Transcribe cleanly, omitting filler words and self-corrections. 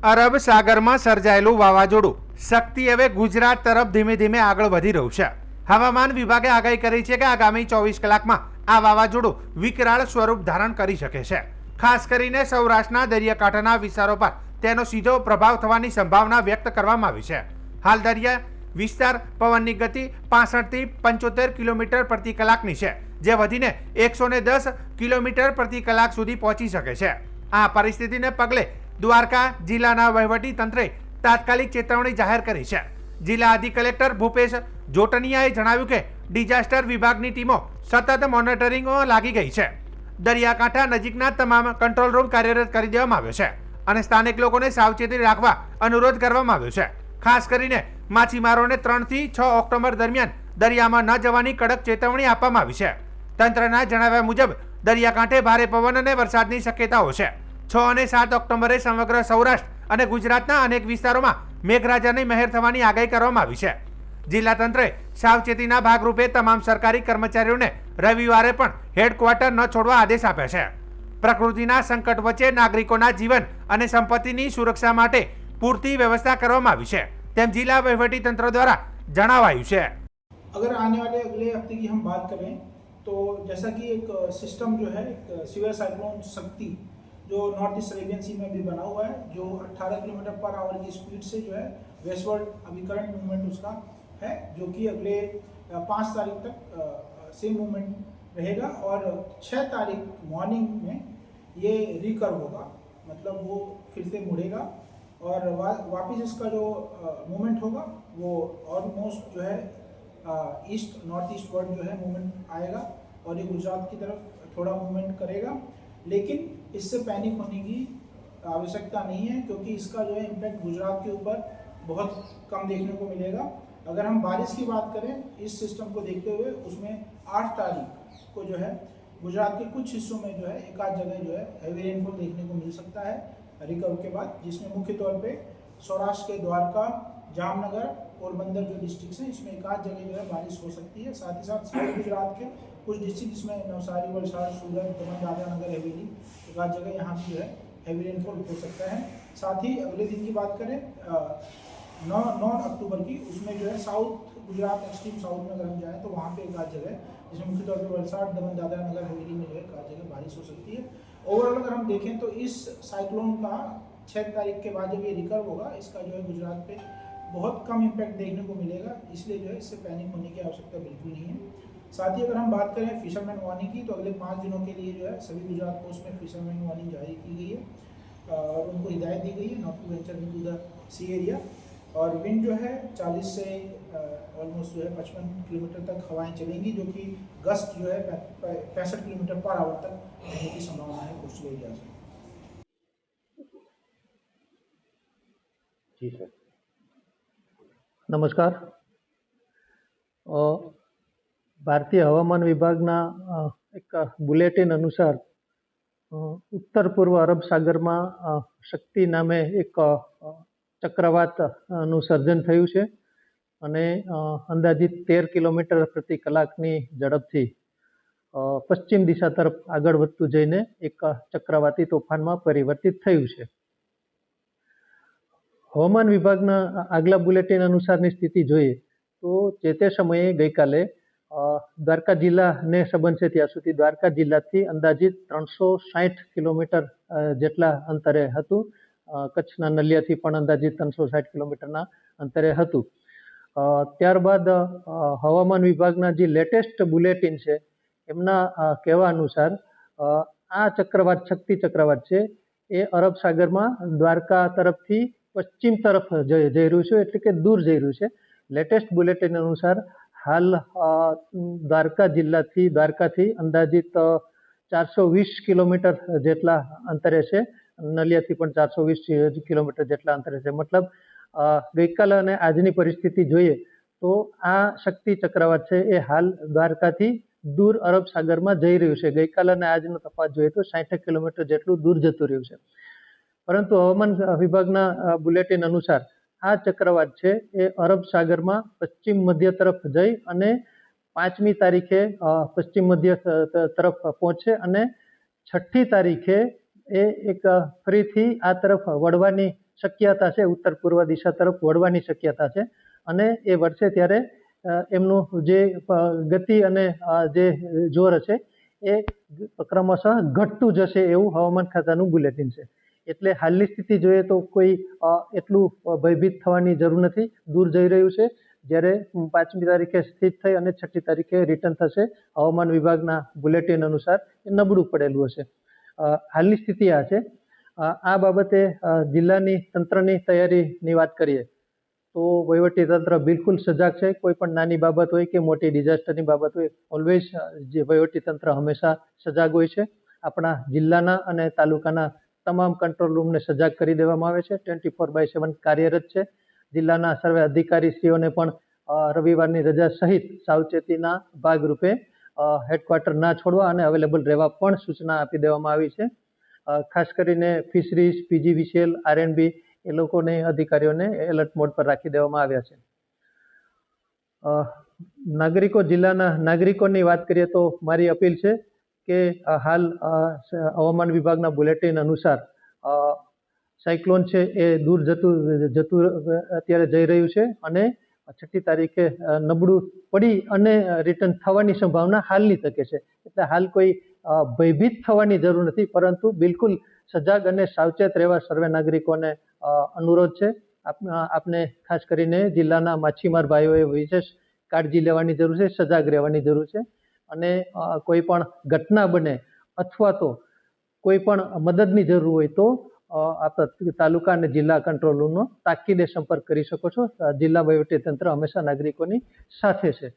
અરબ સાગરમાં સર્જાયેલું વાવાઝોડું શક્તિ હવે ગુજરાત તરફ ધીમે ધીમે આગળ વધી રહ્યું છે. હવામાન વિભાગે આગાહી કરી છે કે આગામી 24 કલાકમાં આ વાવાઝોડું વિકરાળ સ્વરૂપ ધારણ કરી શકે છે. ખાસ કરીને સૌરાષ્ટ્રના દરિયાકાંઠાના વિસ્તારો પર તેનો સીધો પ્રભાવ થવાની સંભાવના વ્યક્ત કરવામાં આવી છે. હાલ દરિયા વિસ્તાર પવનની ગતિ 65 થી 75 કિલોમીટર પ્રતિ કલાકની છે, જે વધીને 110 કિલોમીટર પ્રતિ કલાક સુધી પહોંચી શકે છે. આ પરિસ્થિતિને પગલે દ્વારકા જિલ્લાના વહીવટી તંત્રે તાત્કાલિક ચેતવણી જાહેર કરી છે. જિલ્લા અધિક કલેક્ટર ભૂપેશ જોટનિયાએ જણાવ્યું કે ડિઝાસ્ટર વિભાગની ટીમો સતત મોનિટરિંગમાં લાગી ગઈ છે. દરિયાકાંઠા નજીકના તમામ કંટ્રોલ રૂમ કાર્યરત કરી દેવામાં આવ્યો છે અને સ્થાનિક લોકોને સાવચેતી રાખવા અનુરોધ કરવામાં આવ્યો છે. ખાસ કરીને માછીમારોને 3 થી 6 ઓક્ટોબર દરમિયાન દરિયામાં ન જવાની કડક ચેતવણી આપવામાં આવી છે. તંત્રના જણાવ્યા મુજબ દરિયાકાંઠે ભારે પવન અને વરસાદની શક્યતાઓ છે. 6 અને 7 ઓક્ટોબરે સમગ્ર સૌરાષ્ટ્ર અને ગુજરાતના અનેક વિસ્તારોમાં મેઘરાજાની મહેર થવાની આગાહી કરવામાં આવી છે. જિલ્લા તંત્રે સાવચેતીના ભાગરૂપે તમામ સરકારી કર્મચારીઓને રવિવારે પણ હેડક્વાર્ટર ન છોડવા આદેશ આપ્યા છે. પ્રકૃતિના સંકટ વચ્ચે નાગરિકોના જીવન અને સંપત્તિની સુરક્ષા માટે પૂરતી व्यवस्था કરવામાં આવી છે તેમ જિલ્લા વહીવટી તંત્ર દ્વારા જણાવાયું છે. अगर आने वाले अगले हफ्ते की हम बात करें तो जैसा कि एक सिस्टम जो है एक सीवियर साइक्लोन शक्ति जो नॉर्थ ईस्ट अरेबियन सी में भी बना हुआ है, जो 18 किलोमीटर पर आवर की स्पीड से जो है वेस्टवर्ड अभी करंट मूवमेंट उसका है, जो कि अगले 5 तारीख तक सेम मूवमेंट रहेगा और 6 तारीख मॉर्निंग में ये रिकर्व होगा, मतलब वो फिर से मुड़ेगा और वापस इसका जो मूवमेंट होगा वो ऑलमोस्ट जो है ईस्ट नॉर्थ ईस्ट वर्ड जो है मूवमेंट आएगा और ये गुजरात की तरफ थोड़ा मूवमेंट करेगा. लेकिन इससे पैनिक होने की आवश्यकता नहीं है, क्योंकि इसका जो है इम्पैक्ट गुजरात के ऊपर बहुत कम देखने को मिलेगा. अगर हम बारिश की बात करें इस सिस्टम को देखते हुए, उसमें 8 तारीख को जो है गुजरात के कुछ हिस्सों में जो है एक आध जगह जो है हैवी रेनफॉल देखने को मिल सकता है रिकवर के बाद, जिसमें मुख्य तौर पे सौराष्ट्र के द्वारका, जामनगर, पोरबंदर जो डिस्ट्रिक्ट हैं इसमें एक आध जगह जो है बारिश हो सकती है. साथ ही साथ साउथ गुजरात के कुछ डिस्ट्रिक्ट जिसमें नवसारी, वलसाड़, सूरत, दमन, दादरा नगर हवेली एक आध जगह यहाँ भी जो है हैवी रेनफॉल हो सकता है. साथ ही अगले दिन की बात करें 9 अक्टूबर की, उसमें जो है साउथ गुजरात एक्सट्रीम साउथ में अगर हम जाएँ तो वहाँ पे एक आध जगह जिसमें मुख्य तौर पर वलसाड़, दमन, दादरा नगर हवेली में जो है एक आध जगह बारिश हो सकती है. ओवरऑल अगर हम देखें तो इस साइक्लोन का 6 तारीख के बाद जब ये रिकवर होगा, इसका जो है गुजरात पे बहुत कम इम्पैक्ट देखने को मिलेगा, इसलिए जो है इससे पैनिक होने की आवश्यकता बिल्कुल नहीं है. साथ ही अगर हम बात करें फिशरमैन वार्निंग की, तो अगले 5 दिनों के लिए जो है सभी गुजरात कोस्ट में फिशरमैन वार्निंग जारी की गई है और उनको हिदायत दी गई है not to venture into the sea area. और विंड जो है 40 से ऑलमोस्ट जो है 55 किलोमीटर तक हवाएं चलेंगी, जो कि गस्ट जो है 65 किलोमीटर पर आवर तक रहने की संभावना है कोस्टल एरिया से. जी सर, नमस्कार. भारतीय हवामान विभागना एक बुलेटिन अनुसार उत्तर पूर्व अरब सागर में शक्ति नामे एक चक्रवातનું સર્જન થયું છે અને અંદાજિત 13 કિલોમીટર પ્રતિ કલાકની ઝડપથી પશ્ચિમ દિશા તરફ આગળ વધતું જઈને એક ચક્રવાતી તોફાનમાં પરિવર્તિત થયું છે. હવામાન વિભાગના આગલા બુલેટિન અનુસારની સ્થિતિ જોઈએ તો જે તે સમયે ગઈકાલે દ્વારકા જિલ્લાને સંબંધ છે ત્યાં સુધી દ્વારકા જિલ્લાથી અંદાજિત 360 કિલોમીટર જેટલા અંતરે હતું. કચ્છના નલિયાથી પણ અંદાજિત 360 કિલોમીટરના અંતરે હતું. ત્યારબાદ હવામાન વિભાગના જે લેટેસ્ટ બુલેટિન છે એમના કહેવા અનુસાર આ ચક્રવાત શક્તિ ચક્રવાત છે એ અરબ સાગરમાં દ્વારકા તરફથી પશ્ચિમ તરફ જઈ રહ્યું છે, એટલે કે દૂર જઈ રહ્યું છે. લેટેસ્ટ બુલેટિન અનુસાર હાલ દ્વારકાથી અંદાજિત 420 કિલોમીટર જેટલા અંતરે છે. નલિયાથી પણ 420 કિલોમીટર જેટલા અંતરે છે. મતલબ ગઈકાલે અને આજની પરિસ્થિતિ જોઈએ તો આ શક્તિ ચક્રવાત છે એ હાલ દ્વારકાથી દૂર અરબ સાગરમાં જઈ રહ્યું છે. ગઈકાલે અને આજનો તફાવત જોઈએ તો 60 કિલોમીટર જેટલું દૂર જતું રહ્યું છે. પરંતુ હવામાન વિભાગના બુલેટિન અનુસાર આ ચક્રવાત છે એ અરબ સાગરમાં પશ્ચિમ મધ્ય તરફ જઈ અને 5મી તારીખે પશ્ચિમ મધ્ય તરફ પહોંચે અને 6ઠ્ઠી તારીખે એ એક ફરીથી આ તરફ વળવાની શક્યતા છે, ઉત્તર પૂર્વ દિશા તરફ વળવાની શક્યતા છે. અને એ વળશે ત્યારે એમનું જે ગતિ અને જે જોર છે એ ક્રમશઃ ઘટતું જશે એવું હવામાન ખાતાનું બુલેટિન છે. એટલે હાલની સ્થિતિ જોઈએ તો કોઈ એટલું ભયભીત થવાની જરૂર નથી. દૂર જઈ રહ્યું છે. જ્યારે 5મી તારીખે સ્થિત થઈ અને 6ઠી તારીખે રિટર્ન થશે. હવામાન વિભાગના બુલેટિન અનુસાર એ નબળું પડેલું હશે. હાલની સ્થિતિ આ છે. આ બાબતે જિલ્લાની તંત્રની તૈયારીની વાત કરીએ તો વહીવટી તંત્ર બિલકુલ સજાગ છે. કોઈ પણ નાની બાબત હોય કે મોટી ડિઝાસ્ટરની બાબત હોય, ઓલવેઝ જે વહીવટી તંત્ર હંમેશા સજાગ હોય છે. આપણા જિલ્લાના અને તાલુકાના તમામ કંટ્રોલ રૂમને સજાગ કરી દેવામાં આવે છે. 24/7 કાર્યરત છે. જિલ્લાના સર્વે અધિકારીશ્રીઓને પણ રવિવારની રજા સહિત સાવચેતીના ભાગરૂપે હેડક્વાર્ટર ના છોડવા અને અવેલેબલ રહેવા પણ સૂચના આપી દેવામાં આવી છે. ખાસ કરીને ફિશરીઝ, PGVCL, RNB એ લોકોને અધિકારીઓને એલર્ટ મોડ પર રાખી દેવામાં આવ્યા છે. નાગરિકો, જિલ્લાના નાગરિકોની વાત કરીએ તો મારી અપીલ છે કે હાલ હવામાન વિભાગના બુલેટિન અનુસાર સાયક્લોન છે એ દૂર જતું અત્યારે જઈ રહ્યું છે અને 6ઠી તારીખે નબળું પડી અને રિટર્ન થવાની સંભાવના હાલની તકે છે. એટલે હાલ કોઈ ભયભીત થવાની જરૂર નથી, પરંતુ બિલકુલ સજાગ અને સાવચેત રહેવા સર્વે નાગરિકોને અનુરોધ છે. આપને ખાસ કરીને જિલ્લાના માછીમાર ભાઈઓએ વિશેષ કાળજી લેવાની જરૂર છે, સજાગ રહેવાની જરૂર છે. અને કોઈ પણ ઘટના બને અથવા તો કોઈ પણ મદદની જરૂર હોય તો આપ તાલુકા અને જિલ્લા કંટ્રોલ રૂમનો તાકીદે સંપર્ક કરી શકો છો. જિલ્લા વહીવટી તંત્ર હંમેશા નાગરિકોની સાથે છે.